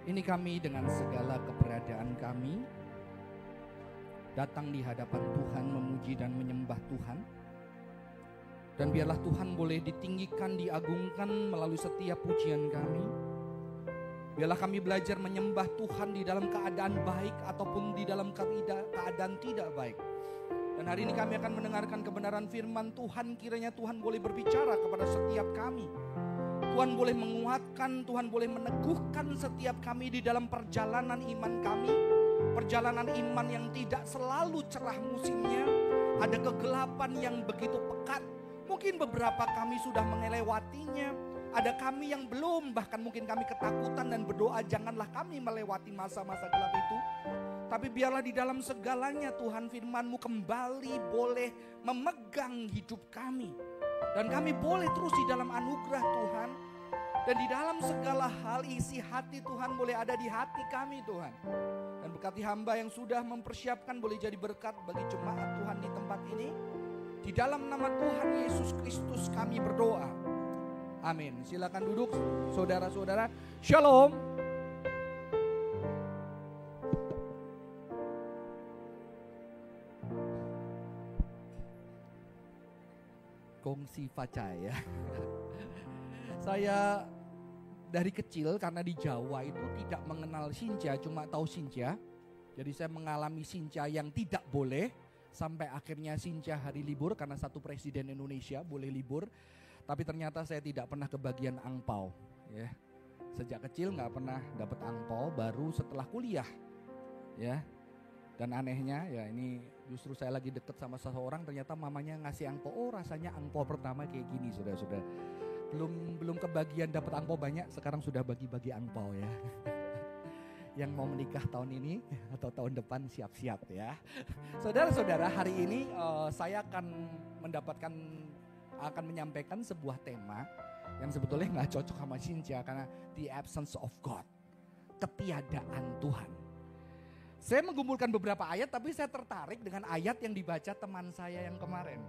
Ini kami dengan segala keberadaan kami datang di hadapan Tuhan, memuji dan menyembah Tuhan. Dan biarlah Tuhan boleh ditinggikan, diagungkan melalui setiap pujian kami. Biarlah kami belajar menyembah Tuhan di dalam keadaan baik ataupun di dalam keadaan tidak baik. Dan hari ini kami akan mendengarkan kebenaran firman Tuhan. Kiranya Tuhan boleh berbicara kepada setiap kami. Tuhan boleh menguatkan, Tuhan boleh meneguhkan setiap kami di dalam perjalanan iman kami. Perjalanan iman yang tidak selalu cerah musimnya. Ada kegelapan yang begitu pekat. Mungkin beberapa kami sudah melewatinya. Ada kami yang belum, bahkan mungkin kami ketakutan dan berdoa janganlah kami melewati masa-masa gelap itu. Tapi biarlah di dalam segalanya Tuhan firman-Mu kembali boleh memegang hidup kami. Dan kami boleh terus di dalam anugerah Tuhan. Dan di dalam segala hal isi hati Tuhan boleh ada di hati kami Tuhan. Dan berkati hamba yang sudah mempersiapkan boleh jadi berkat bagi jemaat Tuhan di tempat ini. Di dalam nama Tuhan Yesus Kristus kami berdoa. Amin. Silakan duduk saudara-saudara. Shalom. Kongsi facaya. Saya dari kecil karena di Jawa itu tidak mengenal Sinja, cuma tahu Sinja. Jadi saya mengalami Sinja yang tidak boleh. Sampai akhirnya Sinja hari libur karena satu presiden Indonesia boleh libur. Tapi ternyata saya tidak pernah kebagian angpau. Ya. Sejak kecil gak pernah dapat angpau, baru setelah kuliah. Ya. Dan anehnya ya ini justru saya lagi deket sama seseorang, ternyata mamanya ngasih angpau. Oh rasanya angpau pertama kayak gini sudah. Belum kebagian dapat angpau banyak, sekarang sudah bagi-bagi angpau ya. Yang mau menikah tahun ini atau tahun depan siap-siap ya. Saudara-saudara, hari ini saya akan menyampaikan sebuah tema yang sebetulnya nggak cocok sama Sinja karena the absence of God, ketiadaan Tuhan. Saya mengumpulkan beberapa ayat, tapi saya tertarik dengan ayat yang dibaca teman saya yang kemarin,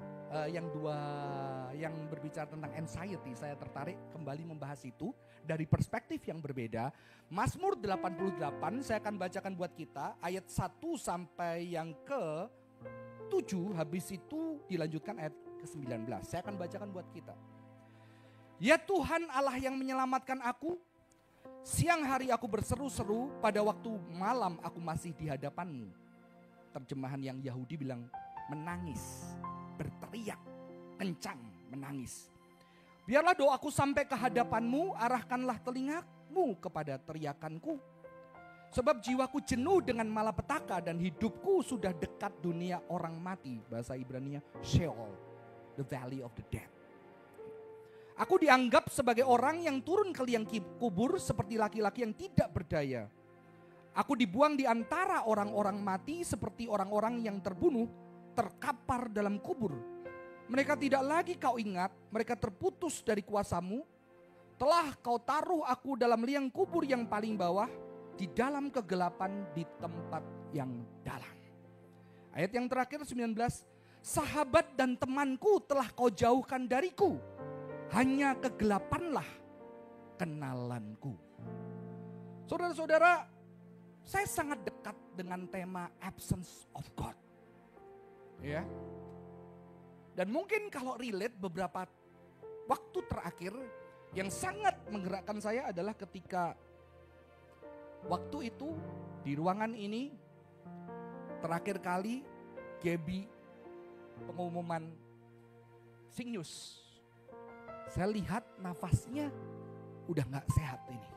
yang berbicara tentang anxiety. Saya tertarik kembali membahas itu dari perspektif yang berbeda. Mazmur 88 saya akan bacakan buat kita ayat 1 sampai yang ke-7, habis itu dilanjutkan ayat ke-19. Saya akan bacakan buat kita. Ya Tuhan Allah yang menyelamatkan aku, siang hari aku berseru-seru, pada waktu malam aku masih di hadapan-Mu. Terjemahan yang Yahudi bilang menangis, berteriak, kencang menangis. Biarlah doaku sampai ke hadapan-Mu, arahkanlah telingamu kepada teriakanku. Sebab jiwaku jenuh dengan malapetaka dan hidupku sudah dekat dunia orang mati. Bahasa Ibraninya Sheol, the valley of the dead. Aku dianggap sebagai orang yang turun ke liang kubur seperti laki-laki yang tidak berdaya. Aku dibuang di antara orang-orang mati seperti orang-orang yang terbunuh, terkapar dalam kubur. Mereka tidak lagi kau ingat, mereka terputus dari kuasa-Mu. Telah kau taruh aku dalam liang kubur yang paling bawah, di dalam kegelapan di tempat yang dalam. Ayat yang terakhir 19, sahabat dan temanku telah kau jauhkan dariku. Hanya kegelapanlah kenalanku. Saudara-saudara, saya sangat dekat dengan tema absence of God. Ya. Dan mungkin kalau relate beberapa waktu terakhir yang sangat menggerakkan saya adalah ketika waktu itu di ruangan ini terakhir kali Gaby pengumuman Sing News. Saya lihat nafasnya udah gak sehat ini.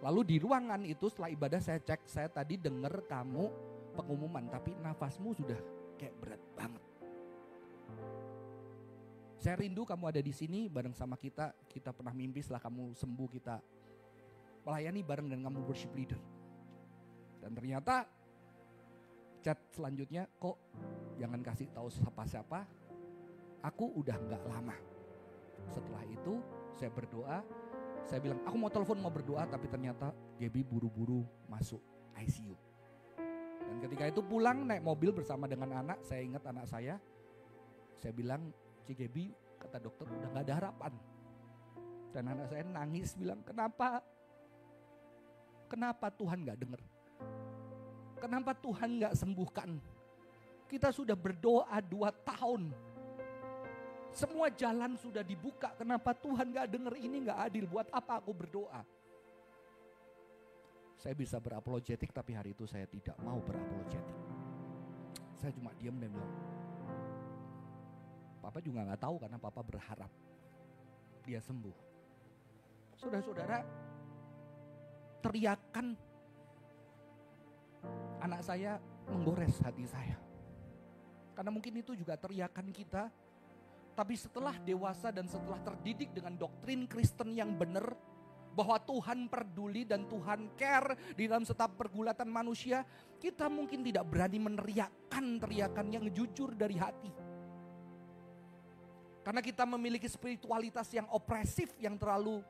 Lalu di ruangan itu setelah ibadah saya cek, saya tadi dengar kamu pengumuman tapi nafasmu sudah kayak berat banget. Saya rindu kamu ada di sini bareng sama kita. Kita pernah mimpi setelah kamu sembuh kita melayani bareng dengan kamu worship leader. Dan ternyata chat selanjutnya, kok jangan kasih tahu siapa-siapa. Aku udah gak lama. Setelah itu saya berdoa, saya bilang aku mau telepon mau berdoa, tapi ternyata Gaby buru-buru masuk ICU. Dan ketika itu pulang naik mobil bersama dengan anak, saya ingat anak saya bilang, Gaby kata dokter udah gak ada harapan. Dan anak saya nangis bilang, kenapa? Kenapa Tuhan gak dengar? Kenapa Tuhan gak sembuhkan? Kita sudah berdoa 2 tahun. Semua jalan sudah dibuka. Kenapa Tuhan gak dengar? Ini gak adil. Buat apa aku berdoa? Saya bisa berapologetik, tapi hari itu saya tidak mau berapologetik. Saya cuma diam dan bilang, Papa juga gak tahu karena Papa berharap dia sembuh. Saudara-saudara, teriakan anak saya menggores hati saya. Karena mungkin itu juga teriakan kita. Tapi setelah dewasa dan setelah terdidik dengan doktrin Kristen yang benar, bahwa Tuhan peduli dan Tuhan care di dalam setiap pergulatan manusia, kita mungkin tidak berani meneriakkan teriakan yang jujur dari hati. Karena kita memiliki spiritualitas yang opresif, yang terlalu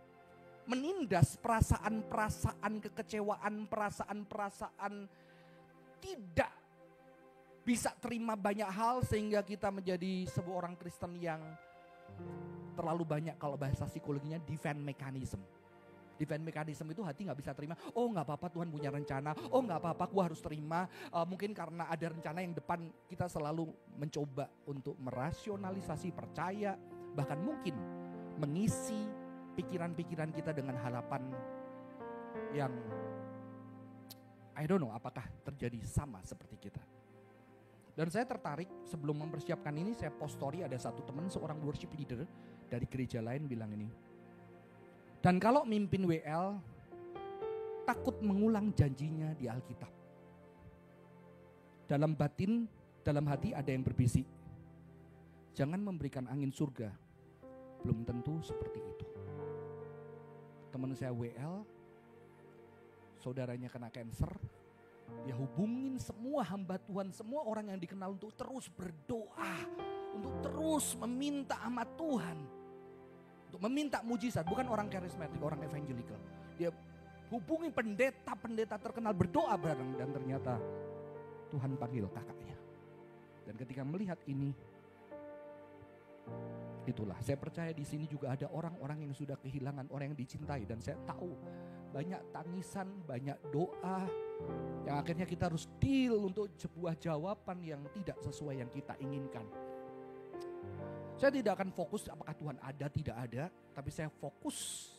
menindas perasaan-perasaan kekecewaan, perasaan-perasaan tidak bisa terima banyak hal, sehingga kita menjadi sebuah orang Kristen yang terlalu banyak, kalau bahasa psikologinya, defense mechanism. Defense mechanism itu hati gak bisa terima. Oh gak apa-apa, Tuhan punya rencana. Oh gak apa-apa, gue harus terima. Mungkin karena ada rencana yang depan, kita selalu mencoba untuk merasionalisasi, percaya, bahkan mungkin mengisi pikiran-pikiran kita dengan harapan yang I don't know apakah terjadi sama seperti kita. Dan saya tertarik, sebelum mempersiapkan ini saya post story, ada satu teman seorang worship leader dari gereja lain bilang ini. Dan kalau mimpin WL takut mengulang janjinya di Alkitab. Dalam batin, dalam hati ada yang berbisik. Jangan memberikan angin surga, belum tentu seperti itu. Teman saya WL, saudaranya kena cancer, dia hubungin semua hamba Tuhan, semua orang yang dikenal untuk terus berdoa, untuk terus meminta sama Tuhan, untuk meminta mujizat. Bukan orang karismatik, orang evangelical. Dia hubungi pendeta-pendeta terkenal, berdoa bareng, dan ternyata Tuhan panggil kakaknya. Dan ketika melihat ini, itulah saya percaya di sini juga ada orang-orang yang sudah kehilangan orang yang dicintai, dan saya tahu banyak tangisan, banyak doa yang akhirnya kita harus deal untuk sebuah jawaban yang tidak sesuai yang kita inginkan. Saya tidak akan fokus apakah Tuhan ada tidak ada, tapi saya fokus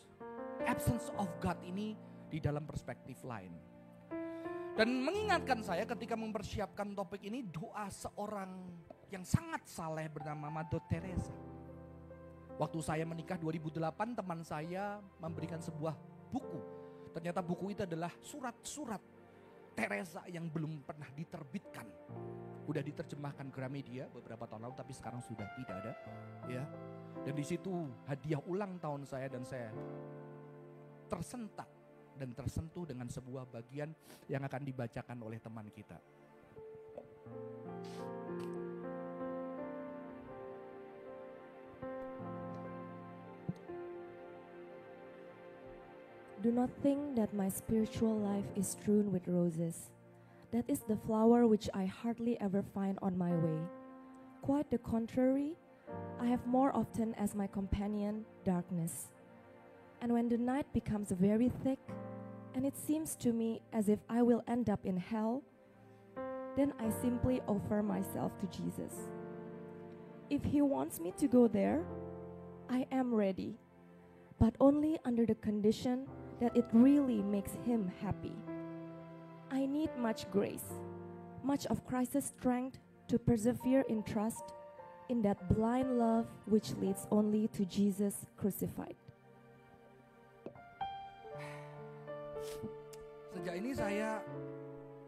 absence of God ini di dalam perspektif lain. Dan mengingatkan saya ketika mempersiapkan topik ini, doa seorang yang sangat saleh bernama Mother Teresa. Waktu saya menikah 2008, teman saya memberikan sebuah buku. Ternyata buku itu adalah surat-surat Teresa yang belum pernah diterbitkan. Udah diterjemahkan Gramedia beberapa tahun lalu, tapi sekarang sudah tidak ada. Ya. Dan di situ hadiah ulang tahun saya, dan saya tersentak dan tersentuh dengan sebuah bagian yang akan dibacakan oleh teman kita. Do not think that my spiritual life is strewn with roses. That is the flower which I hardly ever find on my way. Quite the contrary, I have more often as my companion darkness. And when the night becomes very thick, and it seems to me as if I will end up in hell, then I simply offer myself to Jesus. If he wants me to go there, I am ready, but only under the condition that it really makes him happy. I need much grace, much of Christ's strength to persevere in trust, in that blind love which leads only to Jesus crucified. Sejak ini saya,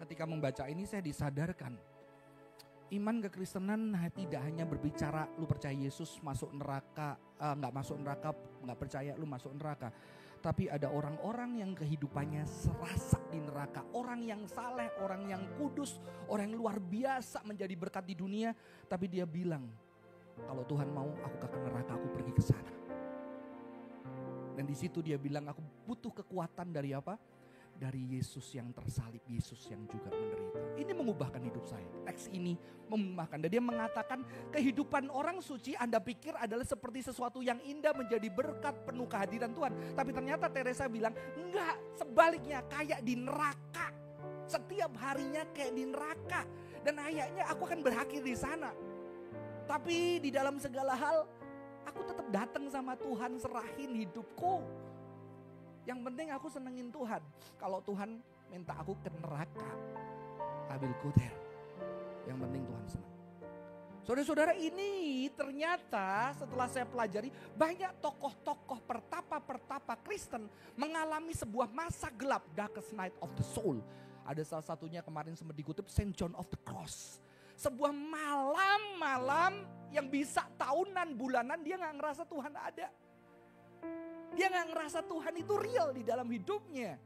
ketika membaca ini saya disadarkan, iman kekristenan tidak hanya berbicara lu percaya Yesus masuk neraka, nggak masuk neraka, nggak percaya lu masuk neraka. Tapi ada orang-orang yang kehidupannya serasa di neraka. Orang yang saleh, orang yang kudus, orang yang luar biasa menjadi berkat di dunia. Tapi dia bilang, kalau Tuhan mau aku ke neraka, aku pergi ke sana. Dan di situ dia bilang, aku butuh kekuatan dari apa? dari Yesus yang tersalib, Yesus yang juga menderita. Ini mengubahkan hidup saya. Teks ini mengubahkan. Dan dia mengatakan kehidupan orang suci Anda pikir adalah seperti sesuatu yang indah, menjadi berkat, penuh kehadiran Tuhan. Tapi ternyata Teresa bilang, enggak, sebaliknya kayak di neraka. Setiap harinya kayak di neraka. Dan ayahnya aku akan berakhir di sana. Tapi di dalam segala hal, aku tetap datang sama Tuhan, serahin hidupku. Yang penting aku senengin Tuhan. Kalau Tuhan minta aku ke neraka, I will go there. Yang penting Tuhan senang. Saudara-saudara, ini ternyata setelah saya pelajari, banyak tokoh-tokoh pertapa-pertapa Kristen mengalami sebuah masa gelap, darkest night of the soul. Ada salah satunya kemarin sempat dikutip, Saint John of the Cross. Sebuah malam-malam yang bisa tahunan, bulanan, dia gak ngerasa Tuhan ada. Dia gak ngerasa Tuhan itu real di dalam hidupnya.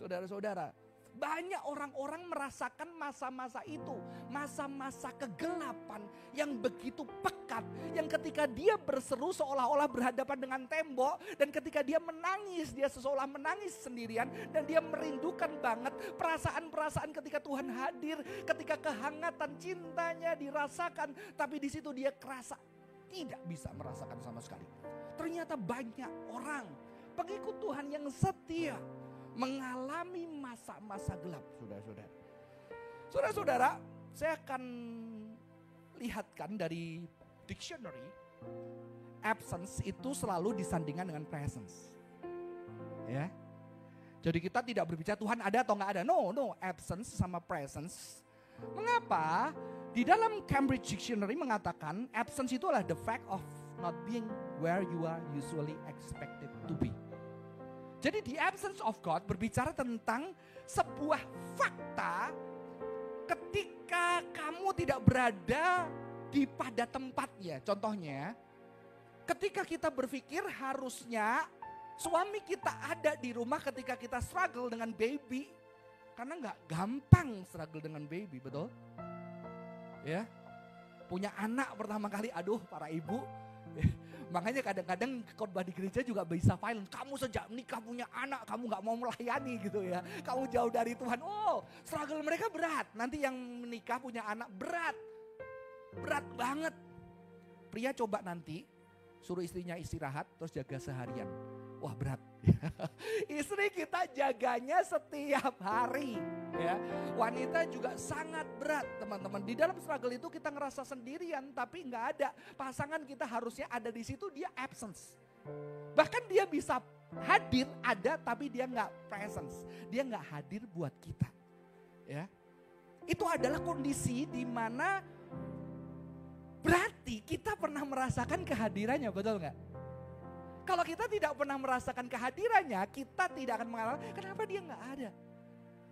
Saudara-saudara, banyak orang-orang merasakan masa-masa itu. Masa-masa kegelapan yang begitu pekat. Yang ketika dia berseru seolah-olah berhadapan dengan tembok. Dan ketika dia menangis, dia seolah menangis sendirian. Dan dia merindukan banget perasaan-perasaan ketika Tuhan hadir. Ketika kehangatan cintanya dirasakan. Tapi di situ dia kerasa tidak bisa merasakan sama sekali. Ternyata banyak orang pengikut Tuhan yang setia mengalami masa-masa gelap, saudara-saudara. Saudara-saudara, saya akan lihatkan dari dictionary, absence itu selalu disandingkan dengan presence. Ya. Jadi kita tidak berbicara Tuhan ada atau enggak ada. No, absence sama presence. Mengapa? Di dalam Cambridge Dictionary mengatakan absence itu adalah the fact of not being where you are usually expected to be. Jadi the absence of God berbicara tentang sebuah fakta ketika kamu tidak berada pada tempatnya. Contohnya, ketika kita berpikir harusnya suami kita ada di rumah ketika kita struggle dengan baby. Karena gak gampang struggle dengan baby, betul? Ya, punya anak pertama kali, aduh para ibu. Makanya kadang-kadang khotbah di gereja juga bisa violent. Kamu sejak menikah punya anak, kamu gak mau melayani gitu ya. Kamu jauh dari Tuhan. Oh, struggle mereka berat. Nanti yang menikah punya anak berat. Berat banget. Pria coba nanti suruh istrinya istirahat terus jaga seharian. Wah berat. Istri kita jaganya setiap hari. Ya, wanita juga sangat berat teman-teman. Di dalam struggle itu kita ngerasa sendirian tapi nggak ada. Pasangan kita harusnya ada di situ, dia absence. Bahkan dia bisa hadir ada tapi dia nggak presence. Dia nggak hadir buat kita. Ya, itu adalah kondisi di mana berarti kita pernah merasakan kehadirannya, betul nggak? Kalau kita tidak pernah merasakan kehadirannya, kita tidak akan mengalami kenapa dia nggak ada.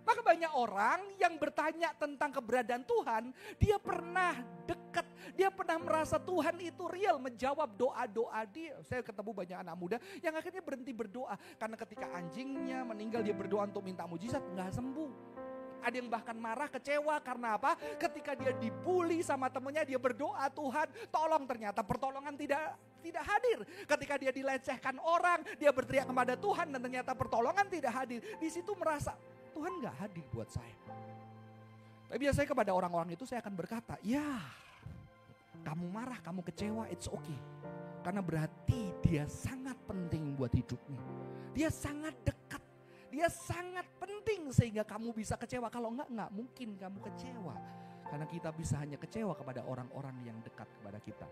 Maka banyak orang yang bertanya tentang keberadaan Tuhan, dia pernah dekat, dia pernah merasa Tuhan itu real, menjawab doa-doa dia. Saya ketemu banyak anak muda yang akhirnya berhenti berdoa. Karena ketika anjingnya meninggal dia berdoa untuk minta mujizat, nggak sembuh. Ada yang bahkan marah, kecewa karena apa? Ketika dia dibully sama temennya, dia berdoa, Tuhan tolong, ternyata pertolongan tidak hadir. Ketika dia dilecehkan orang, dia berteriak kepada Tuhan dan ternyata pertolongan tidak hadir. Di situ merasa Tuhan gak hadir buat saya. Tapi biasanya kepada orang-orang itu saya akan berkata, ya kamu marah, kamu kecewa, it's okay. Karena berarti dia sangat penting buat hidupmu. Dia sangat dekat. Dia sangat penting sehingga kamu bisa kecewa. Kalau enggak mungkin kamu kecewa. Karena kita bisa hanya kecewa kepada orang-orang yang dekat kepada kita.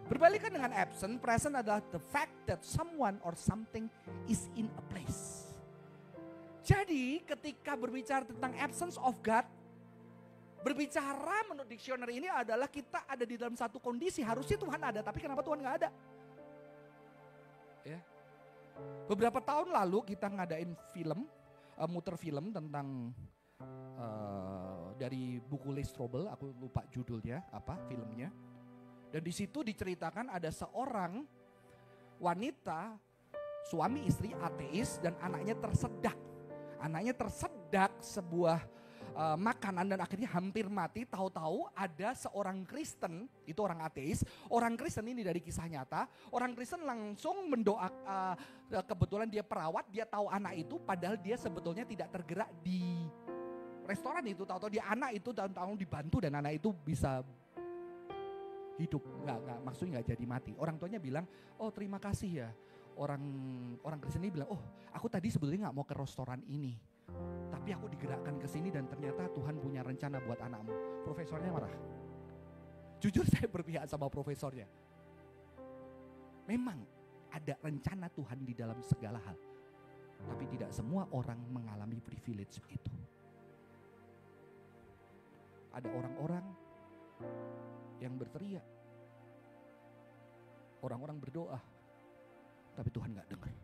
Berbalikan dengan absent, present adalah the fact that someone or something is in a place. Jadi ketika berbicara tentang absence of God, berbicara menurut dictionary ini adalah kita ada di dalam satu kondisi. Harusnya Tuhan ada, tapi kenapa Tuhan gak ada? Ya. Beberapa tahun lalu kita ngadain film, muter film tentang dari buku Les Trouble, aku lupa judulnya apa filmnya. Dan di situ diceritakan ada seorang wanita, suami istri ateis dan anaknya tersedak. Anaknya tersedak sebuah makanan dan akhirnya hampir mati. Tahu-tahu ada seorang Kristen, itu orang ateis. Orang Kristen ini dari kisah nyata. Orang Kristen langsung mendoakan, kebetulan dia perawat, dia tahu anak itu padahal dia sebetulnya tidak tergerak di restoran itu. Tahu-tahu dia anak itu tahun-tahun dibantu dan anak itu bisa hidup. Maksudnya nggak jadi mati. Orang tuanya bilang, oh terima kasih ya. Orang Kristen ini bilang, oh aku tadi sebetulnya nggak mau ke restoran ini. Tapi aku digerakkan ke sini dan ternyata Tuhan punya rencana buat anakmu. Profesornya marah. Jujur saya berpihak sama profesornya. Memang ada rencana Tuhan di dalam segala hal. Tapi tidak semua orang mengalami privilege itu. Ada orang-orang yang berteriak. Orang-orang berdoa. Tapi Tuhan gak dengar.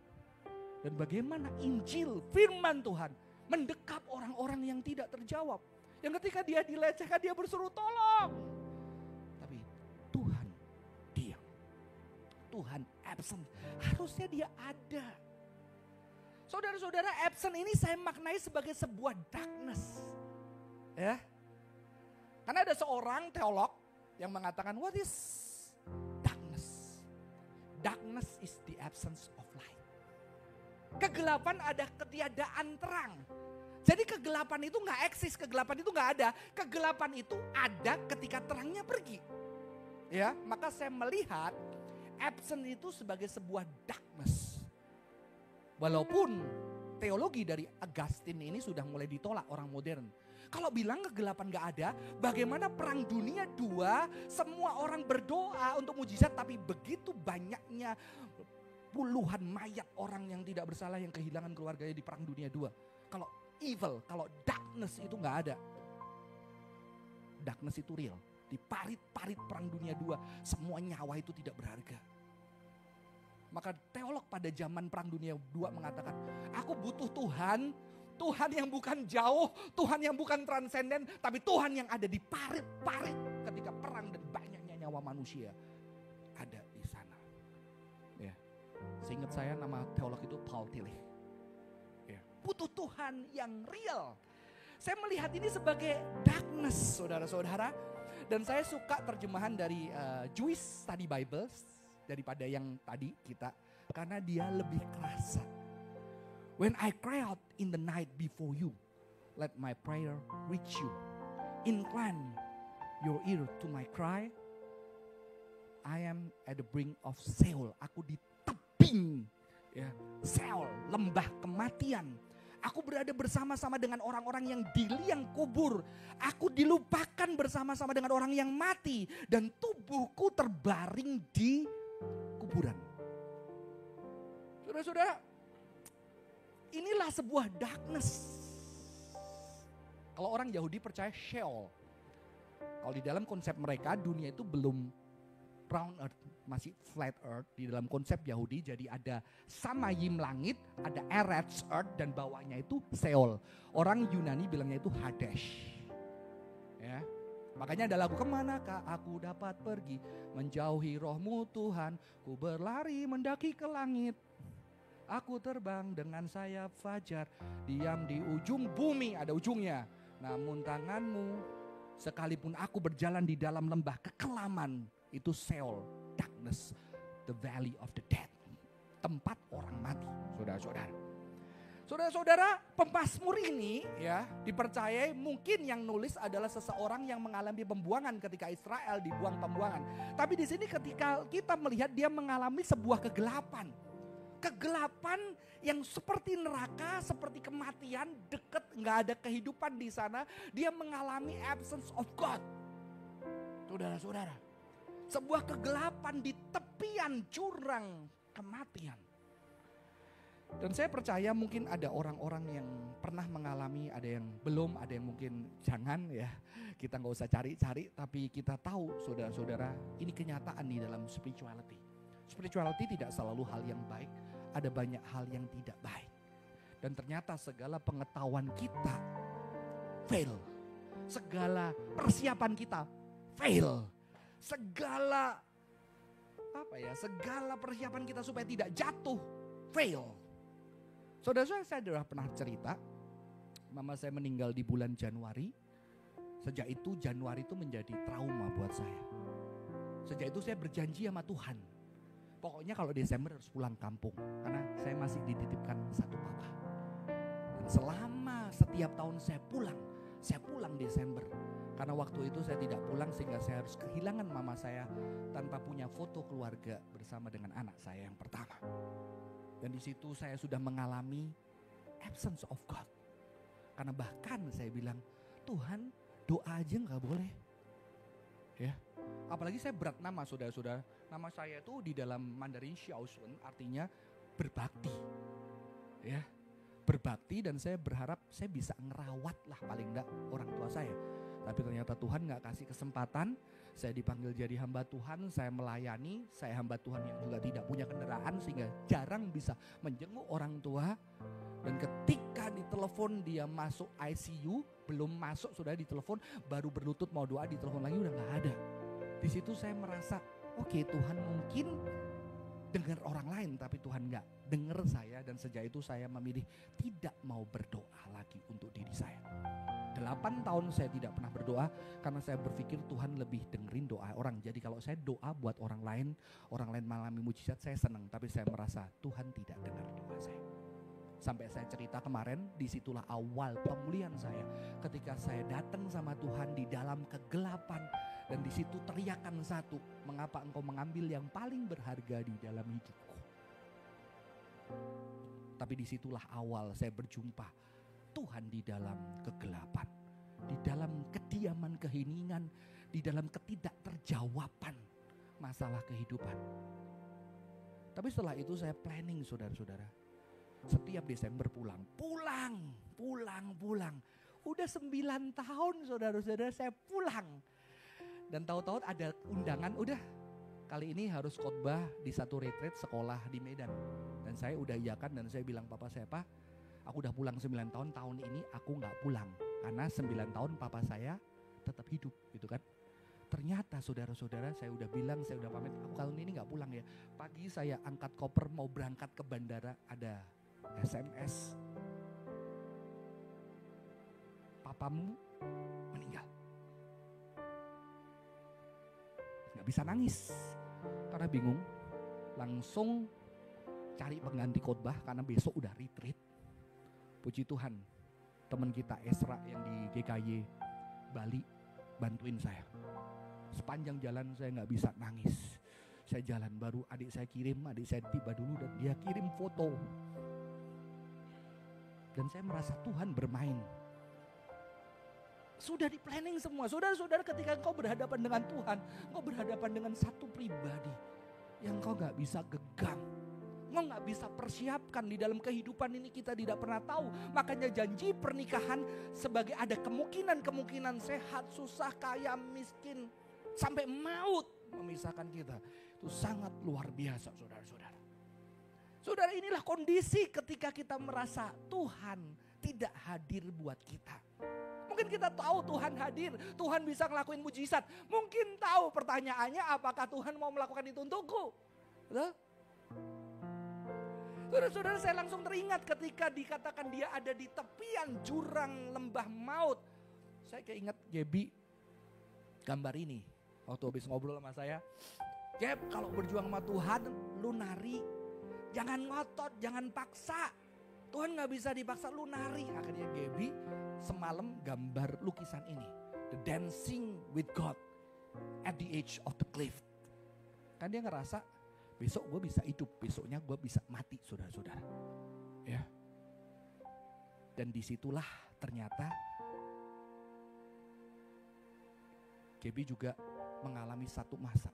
Dan bagaimana Injil, firman Tuhan mendekap orang-orang yang tidak terjawab. Yang ketika dia dilecehkan, dia berseru tolong. Tapi Tuhan diam. Tuhan absent. Harusnya dia ada. Saudara-saudara, absent ini saya maknai sebagai sebuah darkness. Ya. Karena ada seorang teolog yang mengatakan, what is darkness? Darkness is the absence of light. Kegelapan ada ketiadaan terang. Jadi kegelapan itu gak eksis, kegelapan itu gak ada. Kegelapan itu ada ketika terangnya pergi. Ya, maka saya melihat absent itu sebagai sebuah darkness. Walaupun teologi dari Augustine ini sudah mulai ditolak orang modern. Kalau bilang kegelapan gak ada, bagaimana perang dunia 2, semua orang berdoa untuk mujizat, tapi begitu banyaknya puluhan mayat orang yang tidak bersalah yang kehilangan keluarganya di perang dunia 2. Kalau evil, kalau darkness itu gak ada. Darkness itu real. Di parit-parit perang dunia 2, semua nyawa itu tidak berharga. Maka teolog pada zaman perang dunia 2 mengatakan, aku butuh Tuhan. Tuhan yang bukan jauh, Tuhan yang bukan transenden, tapi Tuhan yang ada di parit-parit ketika perang dan banyaknya nyawa manusia ada di sana. Ya. Seingat saya nama teolog itu Paul Tillich. Ya. Butuh Tuhan yang real. Saya melihat ini sebagai darkness, saudara-saudara. Dan saya suka terjemahan dari Jewish Study Bible daripada yang tadi kita, karena dia lebih kerasa. When I cry out in the night before you, let my prayer reach you. Incline your ear to my cry. I am at the brink of Sheol. Aku di tebing, ya, Sheol, lembah kematian. Aku berada bersama-sama dengan orang-orang yang di liang kubur. Aku dilupakan bersama-sama dengan orang yang mati. Dan tubuhku terbaring di kuburan. Saudara-saudara, inilah sebuah darkness. Kalau orang Yahudi percaya Sheol. Kalau di dalam konsep mereka dunia itu belum round earth, masih flat earth. Di dalam konsep Yahudi jadi ada Samayim langit, ada Eretz earth dan bawahnya itu Sheol. Orang Yunani bilangnya itu Hades. Ya. Makanya ada lagu, kemanakah aku dapat pergi menjauhi rohmu Tuhan, ku berlari mendaki ke langit. Aku terbang dengan sayap fajar, diam di ujung bumi, ada ujungnya. Namun tanganmu, sekalipun aku berjalan di dalam lembah kekelaman, itu Sheol, darkness, the valley of the dead. Tempat orang mati, saudara-saudara. Saudara-saudara, pemazmur ini ya dipercayai mungkin yang nulis adalah seseorang yang mengalami pembuangan ketika Israel dibuang pembuangan. Tapi di sini ketika kita melihat dia mengalami sebuah kegelapan. Kegelapan yang seperti neraka, seperti kematian, dekat, nggak ada kehidupan di sana. Dia mengalami absence of God. Saudara-saudara, sebuah kegelapan di tepian jurang kematian. Dan saya percaya mungkin ada orang-orang yang pernah mengalami, ada yang belum, ada yang mungkin jangan ya. Kita nggak usah cari-cari, tapi kita tahu saudara-saudara ini kenyataan di dalam spirituality. Spirituality tidak selalu hal yang baik, ada banyak hal yang tidak baik. Dan ternyata segala pengetahuan kita fail. Segala persiapan kita fail. Segala persiapan kita supaya tidak jatuh fail. Saudara-saudara, saya sudah pernah cerita Mama saya meninggal di bulan Januari. Sejak itu Januari itu menjadi trauma buat saya. Sejak itu saya berjanji sama Tuhan. Pokoknya kalau Desember harus pulang kampung. Karena saya masih dititipkan satu papa. Dan selama setiap tahun saya pulang Desember. Karena waktu itu saya tidak pulang sehingga saya harus kehilangan mama saya tanpa punya foto keluarga bersama dengan anak saya yang pertama. Dan di situ saya sudah mengalami absence of God. Karena bahkan saya bilang, Tuhan doa aja gak boleh. Ya, apalagi saya berat nama saudara-saudara. Nama saya itu di dalam Mandarin Xiaoshun artinya berbakti. Ya, berbakti dan saya berharap saya bisa ngerawat lah paling enggak orang tua saya. Tapi ternyata Tuhan gak kasih kesempatan. Saya dipanggil jadi hamba Tuhan, saya melayani. Saya hamba Tuhan yang juga tidak punya kendaraan sehingga jarang bisa menjenguk orang tua. Dan ketika ditelepon dia masuk ICU, belum masuk sudah ditelepon, baru berlutut mau doa ditelepon lagi udah gak ada. Di situ saya merasa, oke, Tuhan mungkin dengar orang lain tapi Tuhan gak dengar saya. Dan sejak itu saya memilih tidak mau berdoa lagi untuk diri saya. 8 tahun saya tidak pernah berdoa karena saya berpikir Tuhan lebih dengerin doa orang. Jadi kalau saya doa buat orang lain mengalami mujizat, saya senang. Tapi saya merasa Tuhan tidak dengar doa saya. Sampai saya cerita kemarin, disitulah awal pemulihan saya. Ketika saya datang sama Tuhan di dalam kegelapan. Dan disitu teriakan satu, mengapa engkau mengambil yang paling berharga di dalam hidupku. Tapi disitulah awal saya berjumpa Tuhan di dalam kegelapan, di dalam kediaman keheningan, di dalam ketidakterjawaban masalah kehidupan. Tapi setelah itu saya planning saudara-saudara. Setiap Desember pulang. Udah 9 tahun saudara-saudara saya pulang. Dan tahu-tahu ada undangan, udah kali ini harus khotbah di satu retreat sekolah di Medan. Dan saya udah iyakan dan saya bilang papa saya, Pak, aku udah pulang 9 tahun ini aku gak pulang. Karena 9 tahun papa saya tetap hidup gitu kan. Ternyata saudara-saudara saya udah bilang, saya udah pamit, aku kali ini gak pulang ya. Pagi saya angkat koper mau berangkat ke bandara, ada SMS. Papamu meninggal. Gak bisa nangis karena bingung. Langsung cari pengganti khotbah karena besok udah retreat. Puji Tuhan, teman kita Esra yang di GKY Bali bantuin saya. Sepanjang jalan saya gak bisa nangis. Saya jalan baru adik saya tiba dulu dan dia kirim foto. Dan saya merasa Tuhan bermain. Sudah di planning semua. Saudara-saudara, ketika engkau berhadapan dengan Tuhan, engkau berhadapan dengan satu pribadi yang engkau gak bisa genggam. Engkau gak bisa persiapkan. Di dalam kehidupan ini kita tidak pernah tahu. Makanya janji pernikahan sebagai ada kemungkinan sehat, susah, kaya, miskin, sampai maut memisahkan kita. Itu sangat luar biasa saudara-saudara. Saudara, inilah kondisi ketika kita merasa Tuhan tidak hadir buat kita. Mungkin kita tahu Tuhan hadir, Tuhan bisa ngelakuin mujizat. Mungkin tahu, pertanyaannya apakah Tuhan mau melakukan itu untukku? Saudara-saudara, saya langsung teringat ketika dikatakan dia ada di tepian jurang lembah maut. Saya keinget Gaby gambar ini. Waktu habis ngobrol sama saya, Gab, kalau berjuang sama Tuhan, lu nari. Jangan ngotot, jangan paksa. Tuhan gak bisa dipaksa, lu nari. Akhirnya Gaby semalam gambar lukisan ini. The Dancing with God at the Edge of the Cliff. Kan dia ngerasa besok gue bisa hidup, besoknya gue bisa mati saudara-saudara. Ya. Dan disitulah ternyata Gaby juga mengalami satu masa.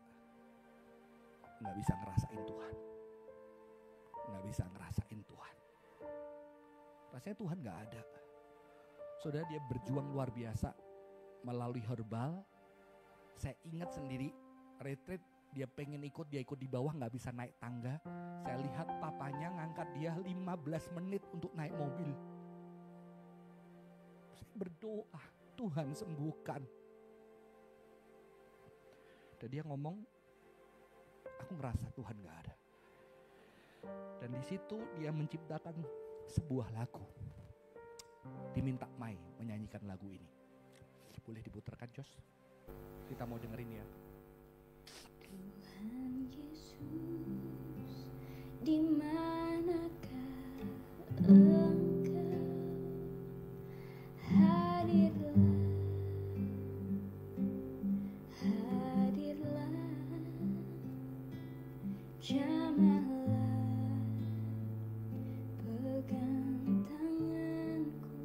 Gak bisa ngerasain Tuhan. Gak bisa ngerasain Tuhan. Rasanya Tuhan gak ada. Saudara, dia berjuang luar biasa melalui herbal. Saya ingat sendiri retreat dia pengen ikut, dia ikut di bawah gak bisa naik tangga. Saya lihat papanya ngangkat dia 15 menit untuk naik mobil. Saya berdoa, Tuhan sembuhkan. Dan dia ngomong, aku ngerasa Tuhan gak ada. Dan di situ dia menciptakan sebuah lagu. diminta Mai menyanyikan lagu ini. Boleh diputarkan, Jos? Kita mau dengerin ya. Tuhan Yesus, di manakah Engkau? Hadirlah, hadirlah, jamahlah, pegang tanganku,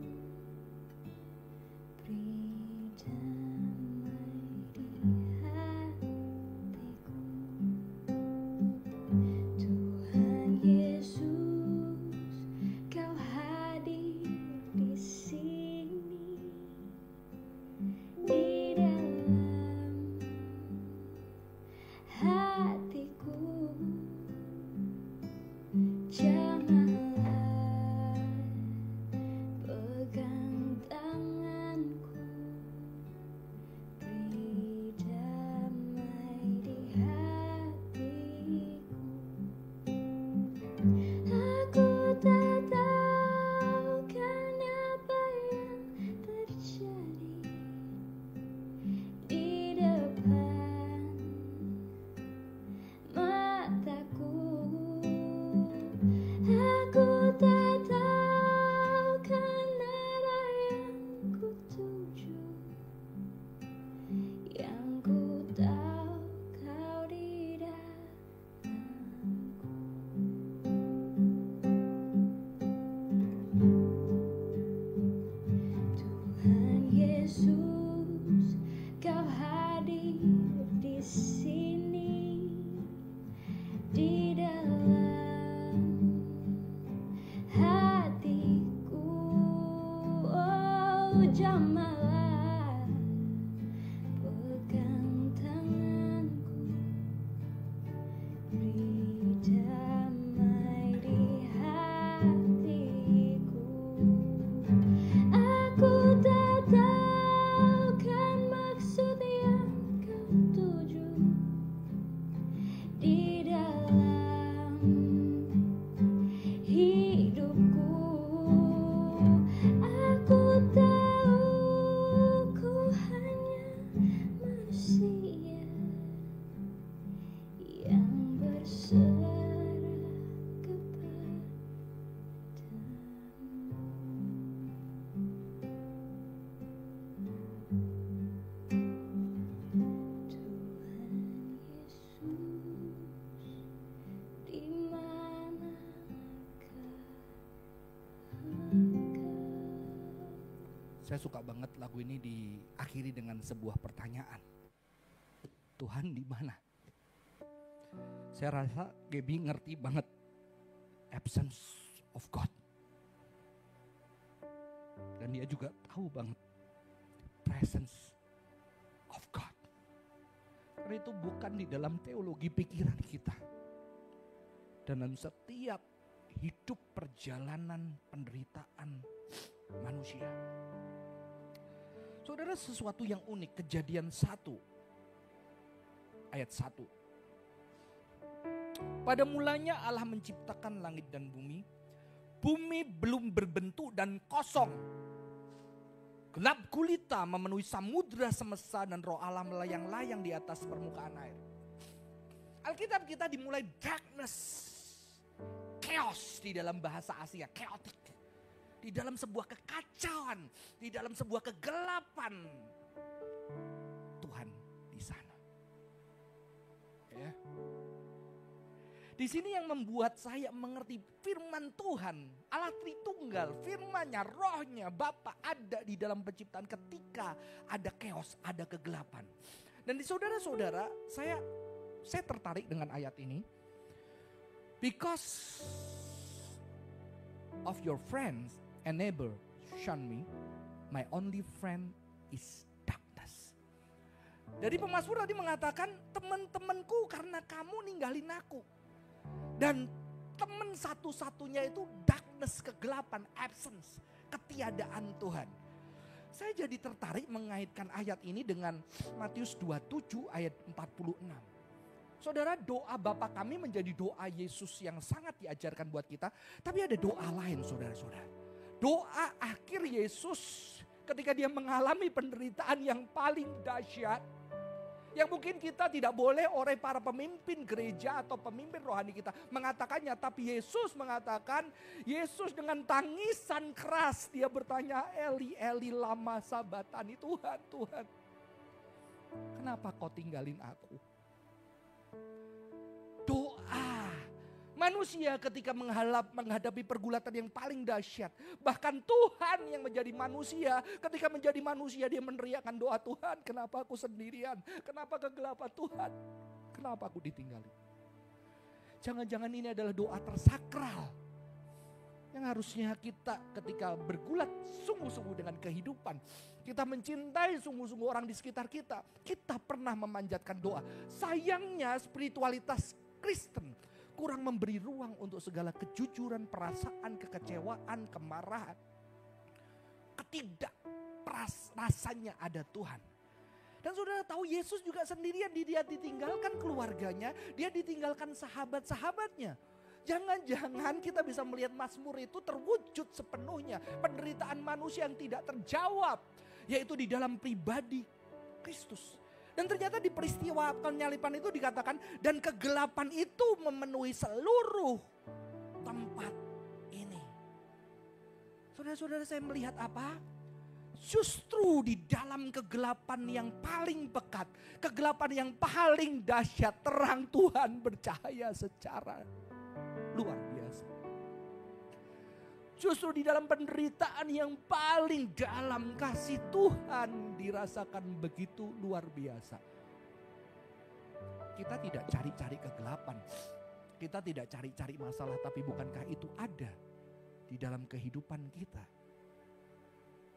beri damai di hatiku. Tuhan Yesus, Kau hadir di sini, di dalam hatiku. Jamahlah, pegang tanganku, beri damai di hatiku. Aku tak tahu kan apa yang terjadi di depan mataku. Aku tak tahu kan arah yang ku tuju. Yang ku tahu Kau di dalamku. Tuhan Yesus, Kau hadir di sini, di dalam hatiku. Oh, jamahlah, pegang tanganku, beri damai di hatiku. Aku tak tahu kan maksud yang Kau tuju di dalam hidupku. Aku tahu ku hanya manusia yang berserah kepadamu. Tuhan Yesus, di manakah Engkau? Saya suka banget lagu ini diakhiri dengan sebuah pertanyaan. Tuhan di mana? Saya rasa Gaby ngerti banget absence of God. Dan dia juga tahu banget presence of God. Karena itu bukan di dalam teologi pikiran kita. Dalam setiap hidup perjalanan penderitaan manusia. Saudara, sesuatu yang unik, Kejadian 1 ayat 1. Pada mulanya Allah menciptakan langit dan bumi. Bumi belum berbentuk dan kosong. Gelap gulita memenuhi samudra semesta dan roh Allah melayang-layang di atas permukaan air. Alkitab kita dimulai darkness, chaos di dalam bahasa Asia, chaotic. Di dalam sebuah kekacauan, di dalam sebuah kegelapan. Tuhan di sana. Ya. Di sini yang membuat saya mengerti firman Tuhan, Allah Tritunggal, firman-Nya, rohnya, Bapa ada di dalam penciptaan ketika ada chaos, ada kegelapan. Dan di saudara-saudara, saya tertarik dengan ayat ini. Because of your friends and neighbor shun me, my only friend is darkness. Jadi pemazmur tadi mengatakan, teman-temanku karena kamu ninggalin aku. Dan teman satu-satunya itu darkness, kegelapan, absence, ketiadaan Tuhan. Saya jadi tertarik mengaitkan ayat ini dengan Matius 27 ayat 46. Saudara, doa Bapa kami menjadi doa Yesus yang sangat diajarkan buat kita. Tapi ada doa lain saudara-saudara. Doa akhir Yesus ketika dia mengalami penderitaan yang paling dahsyat. Yang mungkin kita tidak boleh oleh para pemimpin gereja atau pemimpin rohani kita mengatakannya. Tapi Yesus mengatakan, Yesus dengan tangisan keras dia bertanya, Eli, Eli lama sabatani, Tuhan, Tuhan. Kenapa kau tinggalin aku? Doa. Manusia ketika menghadapi pergulatan yang paling dahsyat. Bahkan Tuhan yang menjadi manusia. Ketika menjadi manusia dia meneriakkan doa, Tuhan kenapa aku sendirian? Kenapa kegelapan Tuhan? Kenapa aku ditinggalin? Jangan-jangan ini adalah doa tersakral. Yang harusnya kita ketika bergulat sungguh-sungguh dengan kehidupan. Kita mencintai sungguh-sungguh orang di sekitar kita. Kita pernah memanjatkan doa. Sayangnya spiritualitas Kristen kurang memberi ruang untuk segala kejujuran, perasaan, kekecewaan, kemarahan. Rasanya ada Tuhan. Dan saudara tahu Yesus juga sendirian, dia ditinggalkan keluarganya, dia ditinggalkan sahabat-sahabatnya. Jangan-jangan kita bisa melihat Mazmur itu terwujud sepenuhnya. Penderitaan manusia yang tidak terjawab, yaitu di dalam pribadi Kristus. Dan ternyata di peristiwa penyalipan itu dikatakan, dan kegelapan itu memenuhi seluruh tempat ini. Saudara-saudara, saya melihat apa? Justru di dalam kegelapan yang paling pekat, kegelapan yang paling dahsyat, terang Tuhan bercahaya secara luar biasa. Justru di dalam penderitaan yang paling dalam, kasih Tuhan dirasakan begitu luar biasa. Kita tidak cari-cari kegelapan. Kita tidak cari-cari masalah, tapi bukankah itu ada di dalam kehidupan kita?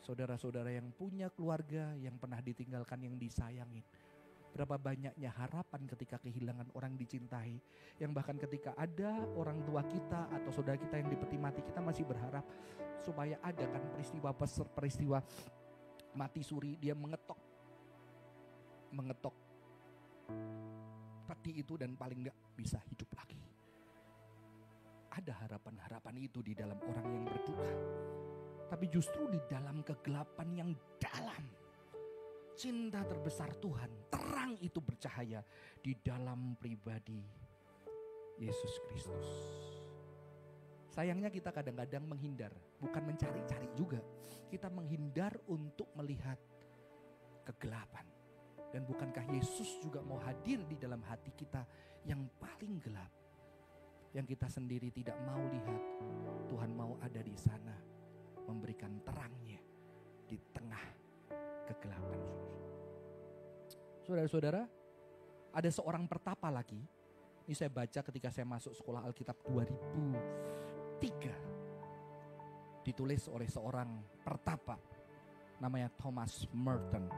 Saudara-saudara yang punya keluarga, yang pernah ditinggalkan, yang disayangin. Berapa banyaknya harapan ketika kehilangan orang dicintai. Yang bahkan ketika ada orang tua kita atau saudara kita yang dipeti mati, kita masih berharap supaya ada kan peristiwa mati suri, dia mengetok peti itu dan paling gak bisa hidup lagi. Ada harapan-harapan itu di dalam orang yang berduka. Tapi justru di dalam kegelapan yang dalam, cinta terbesar Tuhan, terang itu bercahaya di dalam pribadi Yesus Kristus. Sayangnya kita kadang-kadang menghindar, bukan mencari-cari juga. Kita menghindar untuk melihat kegelapan. Dan bukankah Yesus juga mau hadir di dalam hati kita yang paling gelap? Yang kita sendiri tidak mau lihat, Tuhan mau ada di sana, memberikan terangnya di tengah kegelapan. Saudara-saudara, ada seorang pertapa lagi. Ini saya baca ketika saya masuk sekolah Alkitab 2003. Ditulis oleh seorang pertapa namanya Thomas Merton.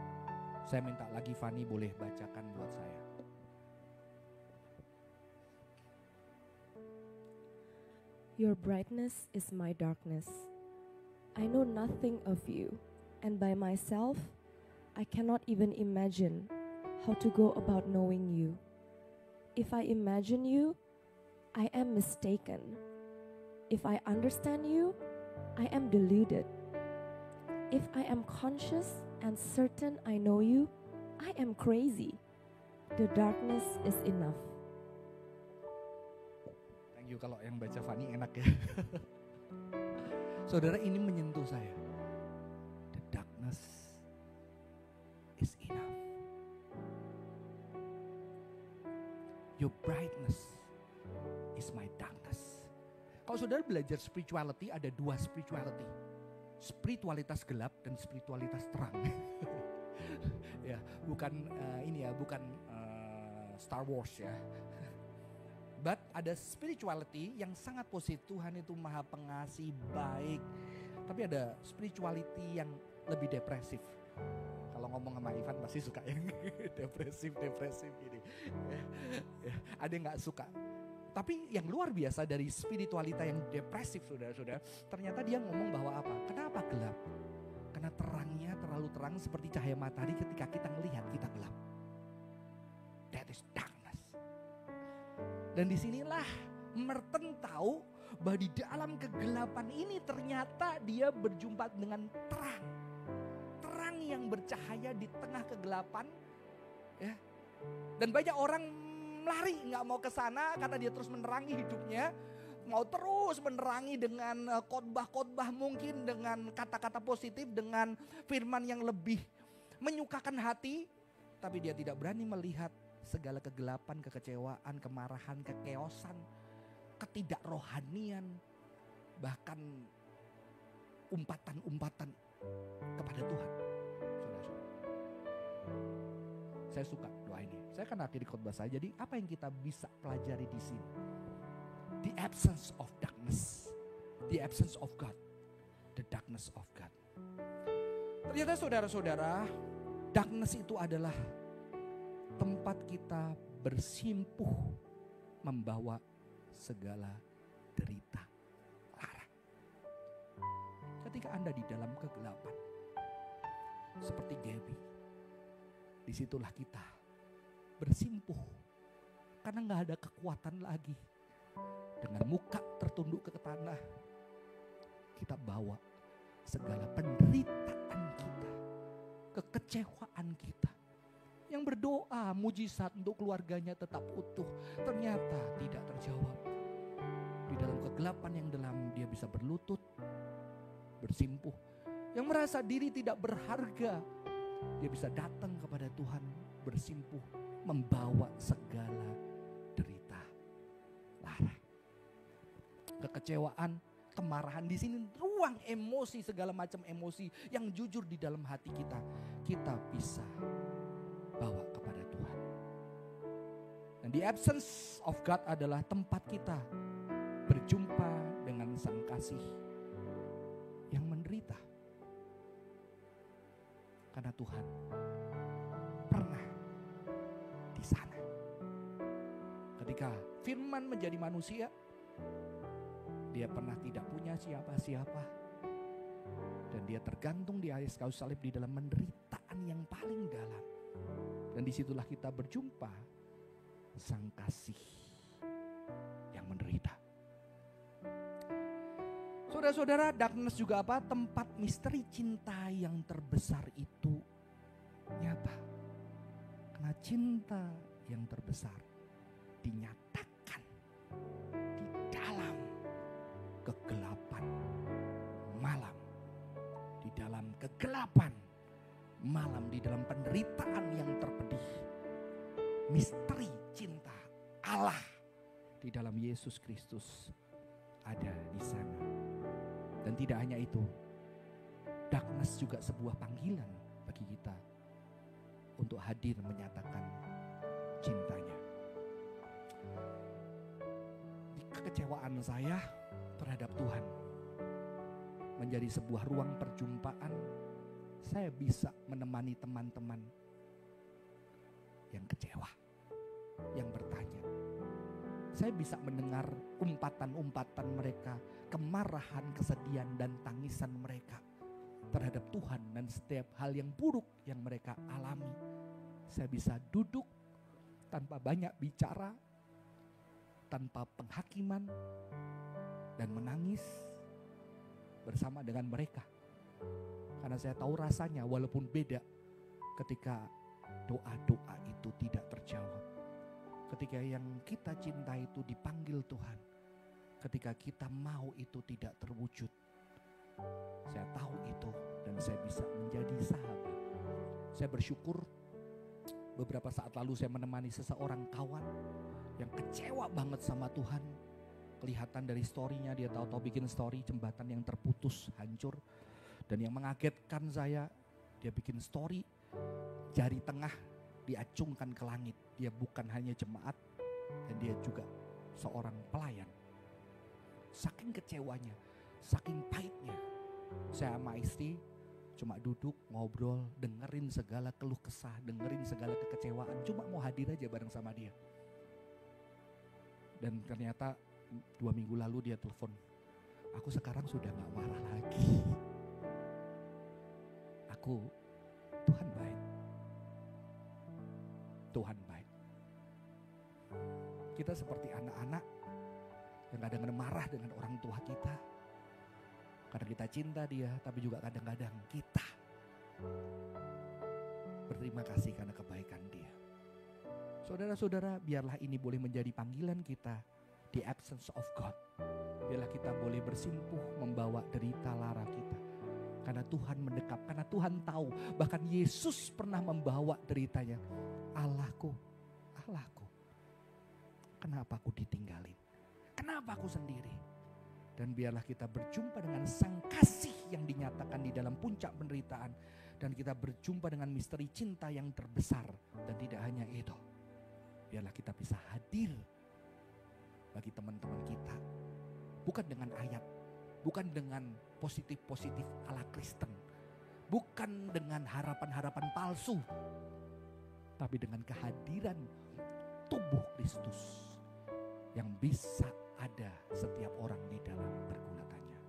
Saya minta lagi Fani boleh bacakan buat saya. Your brightness is my darkness. I know nothing of you, and by myself, I cannot even imagine how to go about knowing you. If I imagine you, I am mistaken. If I understand you, I am deluded. If I am conscious and certain I know you, I am crazy. The darkness is enough. Thank you, kalau yang baca Fani enak ya. Saudara, ini menyentuh saya. The darkness is enough. Your brightness is my darkness. Kalau saudara belajar spirituality, ada dua spirituality. Spiritualitas gelap dan spiritualitas terang. Ya, bukan bukan Star Wars ya. But ada spirituality yang sangat positif. Tuhan itu maha pengasih, baik. Tapi ada spirituality yang lebih depresif. Kalau ngomong sama Ivan pasti suka yang depresif gini. Ya, ada yang gak suka. Tapi yang luar biasa dari spiritualita yang depresif, saudara-saudara, ternyata dia ngomong bahwa apa? Kenapa gelap? Karena terangnya terlalu terang seperti cahaya matahari ketika kita melihat kita gelap. That is darkness. Dan disinilah Merton tahu bahwa di dalam kegelapan ini ternyata dia berjumpa dengan terang. Terang yang bercahaya di tengah kegelapan. Ya. Dan banyak orang lari nggak mau ke sana karena dia terus menerangi hidupnya. Mau terus menerangi dengan khotbah-khotbah, mungkin dengan kata-kata positif, dengan firman yang lebih menyukakan hati. Tapi dia tidak berani melihat segala kegelapan, kekecewaan, kemarahan, kekeosan, ketidakrohanian, bahkan umpatan-umpatan kepada Tuhan. Saudara-saudara, saya suka doa ini. Saya akan akhiri khotbah saya. Jadi apa yang kita bisa pelajari di sini? The absence of darkness, the absence of God, the darkness of God. Ternyata saudara-saudara, darkness itu adalah tempat kita bersimpuh membawa segala derita lara. Ketika Anda di dalam kegelapan, seperti Gaby, disitulah kita bersimpuh karena gak ada kekuatan lagi. Dengan muka tertunduk ke tanah, kita bawa segala penderitaan kita, kekecewaan kita. Yang berdoa mujizat untuk keluarganya tetap utuh, ternyata tidak terjawab. Di dalam kegelapan yang dalam dia bisa berlutut, bersimpuh. Yang merasa diri tidak berharga, dia bisa datang kepada Tuhan, bersimpuh, membawa segala derita lara. Kekecewaan, kemarahan, di sini ruang emosi, segala macam emosi yang jujur di dalam hati kita bisa bawa kepada Tuhan. Dan the absence of God adalah tempat kita berjumpa dengan Sang Kasih yang menderita. Karena Tuhan pernah di sana. Ketika firman menjadi manusia, dia pernah tidak punya siapa-siapa. Dan dia tergantung di atas kayu salib di dalam penderitaan yang paling dalam. Dan disitulah kita berjumpa Sang Kasih yang menderita. Saudara-saudara, darkness juga apa? Tempat misteri cinta yang terbesar itu nyata. Karena cinta yang terbesar dinyatakan di dalam kegelapan malam. Di dalam kegelapan malam, di dalam penderitaan yang terpedih. Misteri cinta Allah di dalam Yesus Kristus ada di sana. Dan tidak hanya itu, darkness juga sebuah panggilan bagi kita untuk hadir menyatakan cintanya. Di kekecewaan saya terhadap Tuhan menjadi sebuah ruang perjumpaan, saya bisa menemani teman-teman yang kecewa, yang bertanya. Saya bisa mendengar umpatan-umpatan mereka, kemarahan, kesedihan, dan tangisan mereka terhadap Tuhan dan setiap hal yang buruk yang mereka alami. Saya bisa duduk tanpa banyak bicara, tanpa penghakiman, dan menangis bersama dengan mereka. Karena saya tahu rasanya walaupun beda ketika doa-doa itu tidak terjawab. Ketika yang kita cinta itu dipanggil Tuhan. Ketika kita mau itu tidak terwujud. Saya tahu itu dan saya bisa menjadi sahabat. Saya bersyukur beberapa saat lalu saya menemani seseorang kawan yang kecewa banget sama Tuhan. Kelihatan dari story-nya, dia tahu-tahu bikin story jembatan yang terputus, hancur. Dan yang mengagetkan saya, dia bikin story jari tengah diacungkan ke langit. Dia bukan hanya jemaat dan dia juga seorang pelayan. Saking kecewanya, saking pahitnya, saya sama istri cuma duduk ngobrol, dengerin segala keluh kesah, dengerin segala kekecewaan, cuma mau hadir aja bareng sama dia. Dan ternyata 2 minggu lalu dia telepon, aku sekarang sudah gak marah lagi. Tuhan baik. Tuhan baik. Kita seperti anak-anak Yang kadang-kadang marah dengan orang tua kita. Karena kita cinta dia, tapi juga kadang-kadang kita berterima kasih karena kebaikan dia. Saudara-saudara, biarlah ini boleh menjadi panggilan kita di absence of God. Biarlah kita boleh bersimpuh membawa derita lara kita. Karena Tuhan mendekap, karena Tuhan tahu. Bahkan Yesus pernah membawa deritanya. Allahku, Allahku, kenapa aku ditinggalin? Kenapa aku sendiri? Dan biarlah kita berjumpa dengan sang kasih yang dinyatakan di dalam puncak penderitaan. Dan kita berjumpa dengan misteri cinta yang terbesar. Dan tidak hanya itu, biarlah kita bisa hadir bagi teman-teman kita. Bukan dengan ayat, bukan dengan positif-positif ala Kristen, bukan dengan harapan-harapan palsu, tapi dengan kehadiran tubuh Kristus yang bisa ada setiap orang di dalam pergunaannya.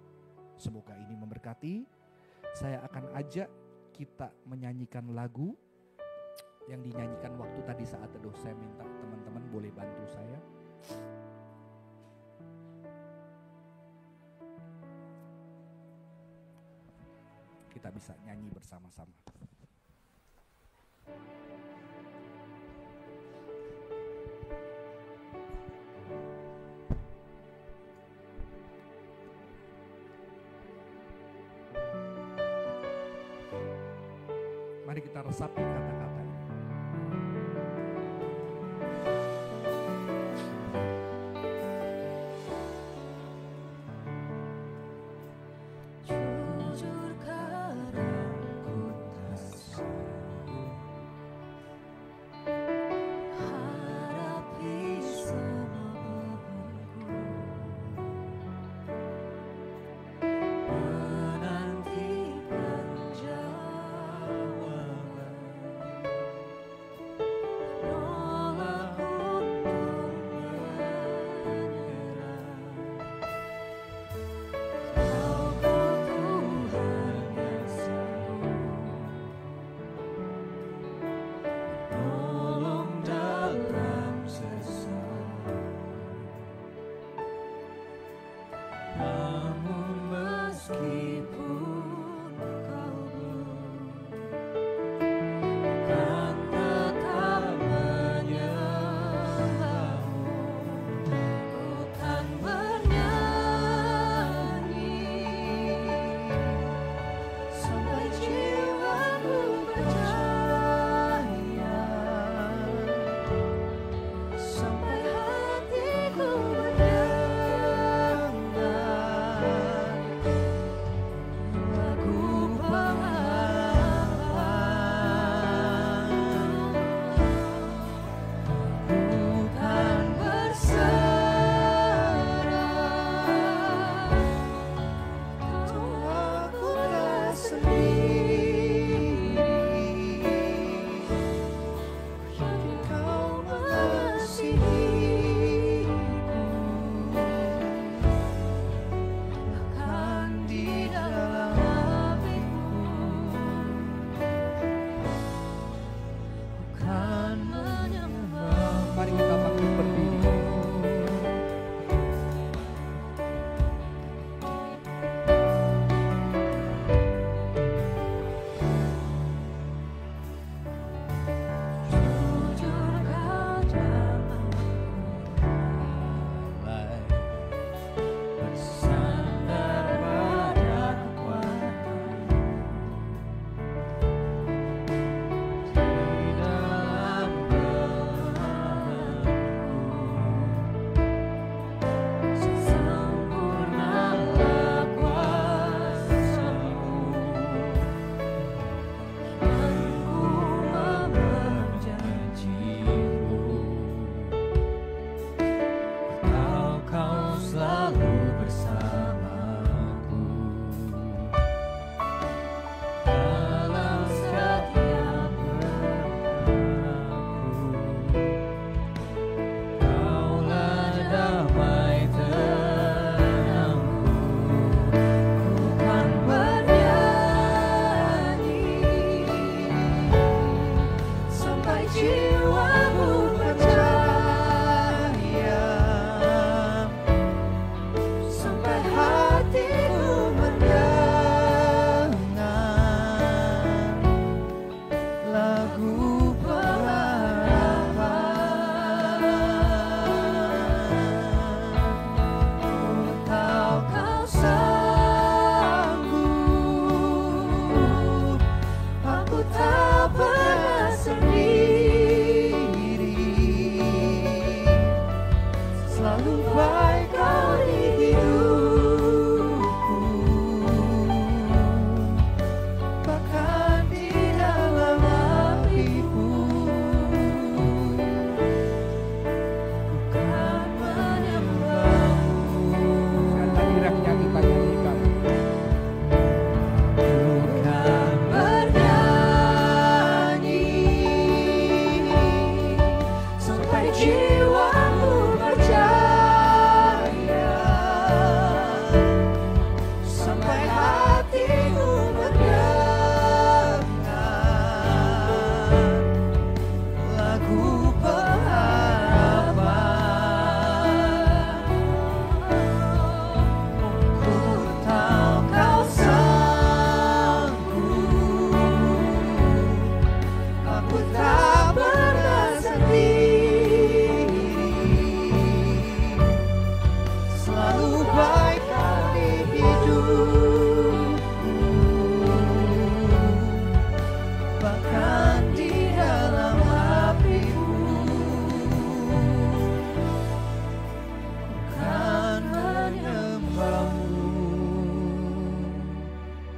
Semoga ini memberkati. Saya akan ajak kita menyanyikan lagu yang dinyanyikan waktu tadi saat teduh. Saya minta teman-teman boleh bantu saya. Kita bisa nyanyi bersama-sama. Mari kita resapi kata-kata ini. Jujur kadang ku tak sanggup hadapi semua bebanku, menantikan jawaban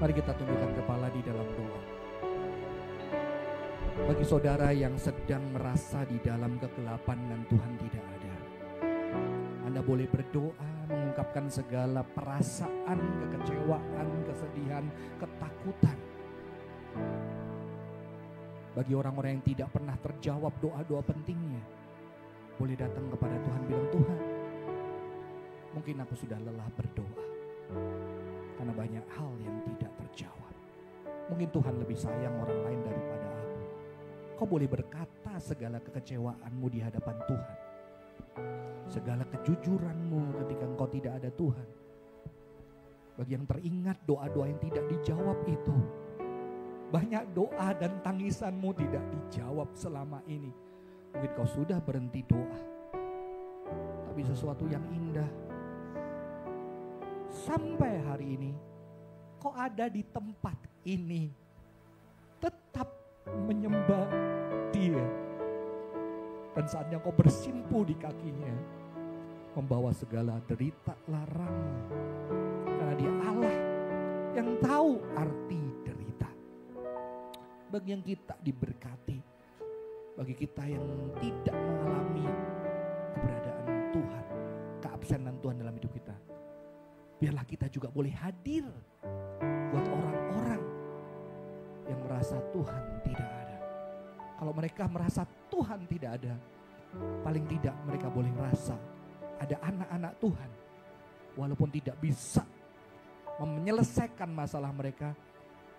Mari kita tundukkan kepala di dalam doa. Bagi saudara yang sedang merasa di dalam kegelapan dan Tuhan tidak ada, Anda boleh berdoa mengungkapkan segala perasaan, kekecewaan, kesedihan, ketakutan. Bagi orang-orang yang tidak pernah terjawab doa-doa pentingnya, boleh datang kepada Tuhan, bilang, Tuhan, mungkin aku sudah lelah berdoa karena banyak hal yang tidak terjawab. Mungkin Tuhan lebih sayang orang lain daripada aku. Kau boleh berkata segala kekecewaanmu di hadapan Tuhan, segala kejujuranmu ketika engkau tidak ada Tuhan. Bagi yang teringat doa-doa yang tidak dijawab itu, banyak doa dan tangisanmu tidak dijawab selama ini. Mungkin kau sudah berhenti doa, tapi sesuatu yang indah, sampai hari ini kau ada di tempat ini, tetap menyembah Dia. Dan saatnya kau bersimpuh di kakinya, membawa segala derita larang, karena Dia Allah yang tahu arti derita. Bagi yang kita diberkati, bagi kita yang tidak mengalami keberadaan Tuhan, keabsenan Tuhan dalam hidup kita, biarlah kita juga boleh hadir buat orang-orang yang merasa Tuhan tidak ada. Kalau mereka merasa Tuhan tidak ada, paling tidak mereka boleh merasa ada anak-anak Tuhan. Walaupun tidak bisa menyelesaikan masalah mereka,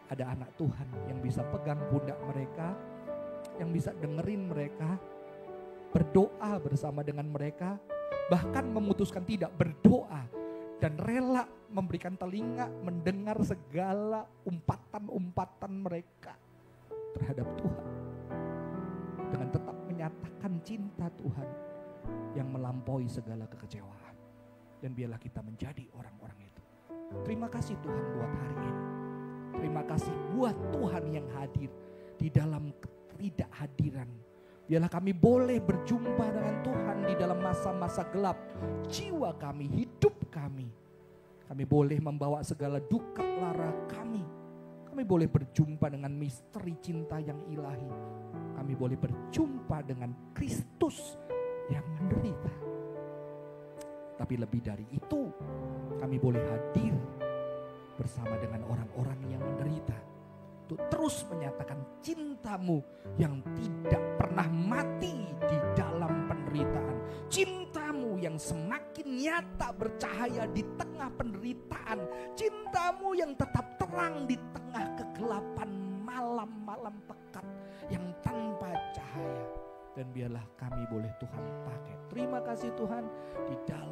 ada anak Tuhan yang bisa pegang pundak mereka, yang bisa dengerin mereka, berdoa bersama dengan mereka, bahkan memutuskan tidak berdoa dan rela memberikan telinga mendengar segala umpatan-umpatan mereka terhadap Tuhan, dengan tetap menyatakan cinta Tuhan yang melampaui segala kekecewaan. Dan biarlah kita menjadi orang-orang itu. Terima kasih Tuhan buat hari ini. Terima kasih buat Tuhan yang hadir di dalam ketidakhadiran. Biarlah kami boleh berjumpa dengan Tuhan di dalam masa-masa gelap jiwa kami, hidup kami. Kami boleh membawa segala duka lara kami. Kami boleh berjumpa dengan misteri cinta yang ilahi. Kami boleh berjumpa dengan Kristus yang menderita. Tapi lebih dari itu, kami boleh hadir bersama dengan orang-orang yang menderita, untuk terus menyatakan cinta-Mu yang tidak pernah mati di dalam penderitaan. Cinta-Mu yang semakin nyata bercahaya di tengah penderitaan. Cinta-Mu yang tetap terang di tengah kegelapan malam-malam pekat yang tanpa cahaya. Dan biarlah kami boleh Tuhan pakai. Terima kasih Tuhan, di dalam